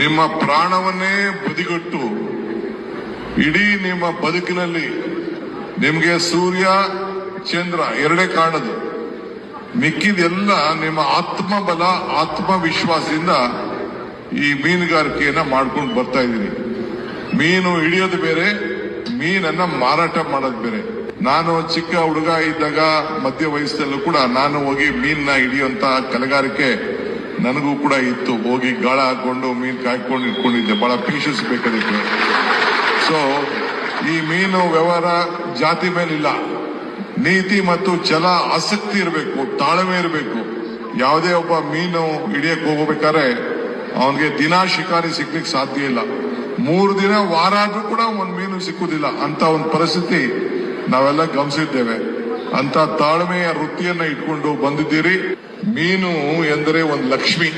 ನಿಮ್ಮ ಪ್ರಾಣವನ್ನೇ ಬದಿಗೊಟ್ಟು ಇಡೀ ನಿಮ್ಮ ಬದುಕಿನಲ್ಲಿ ನಿಮಗೆ ಸೂರ್ಯ ಚಂದ್ರ ಎರಡೇ ಕಾಣದು, ಮಿಕ್ಕಿದೆಲ್ಲ ನಿಮ್ಮ ಆತ್ಮಬಲ ಆತ್ಮವಿಶ್ವಾಸದಿಂದ ಈ ಮೀನುಗಾರಿಕೆಯನ್ನ ಮಾಡ್ಕೊಂಡು ಬರ್ತಾ ಇದ್ದೀನಿ. ಮೀನು ಹಿಡಿಯೋದು ಬೇರೆ, ಮೀನನ್ನ ಮಾರಾಟ ಮಾಡೋದು ಬೇರೆ. ನಾನು ಚಿಕ್ಕ ಹುಡುಗ ಇದ್ದಾಗ ಮಧ್ಯ ವಯಸ್ಸಲ್ಲೂ ಕೂಡ ನಾನು ಹೋಗಿ ಮೀನನ್ನ ಹಿಡಿಯುವಂತ ಕಲೆಗಾರಿಕೆ ನನಗೂ ಕೂಡ ಇತ್ತು. ಹೋಗಿ ಗಾಳ ಹಾಕೊಂಡು ಮೀನ್ ಕಾಯ್ಕೊಂಡು ಇಟ್ಕೊಂಡಿದ್ದೆ. ಬಹಳ ಪೇಷನ್ಸ್ ಬೇಕಾದಕ್ಕೆ. ಸೊ ಈ ಮೀನು ವ್ಯವಹಾರ ಜಾತಿ ಮೇಲಿಲ್ಲ, ನೀತಿ ಮತ್ತು ಛಲ ಆಸಕ್ತಿ ಇರಬೇಕು, ತಾಳ್ಮೆ ಇರಬೇಕು. ಯಾವುದೇ ಒಬ್ಬ ಮೀನು ಹಿಡಿಯಕ್ಕೆ ಹೋಗ್ಬೇಕಾದ್ರೆ ಅವನಿಗೆ ದಿನ ಶಿಕಾರಿ ಸಿಗ್ಲಿಕ್ಕೆ ಸಾಧ್ಯ ಇಲ್ಲ. 3 ದಿನ ವಾರ ಆದ್ರೂ ಕೂಡ ಒಂದು ಮೀನು ಸಿಕ್ಕುದಿಲ್ಲ. ಅಂತ ಒಂದು ಪರಿಸ್ಥಿತಿ ನಾವೆಲ್ಲ ಗಮನಿಸಿದ್ದೇವೆ. ಅಂತ ತಾಳ್ಮೆಯ ವೃತ್ತಿಯನ್ನ ಇಟ್ಕೊಂಡು ಬಂದಿದ್ದೀರಿ. ಮೀನು ಎಂದರೆ ಒಂದು ಲಕ್ಷ್ಮಿ.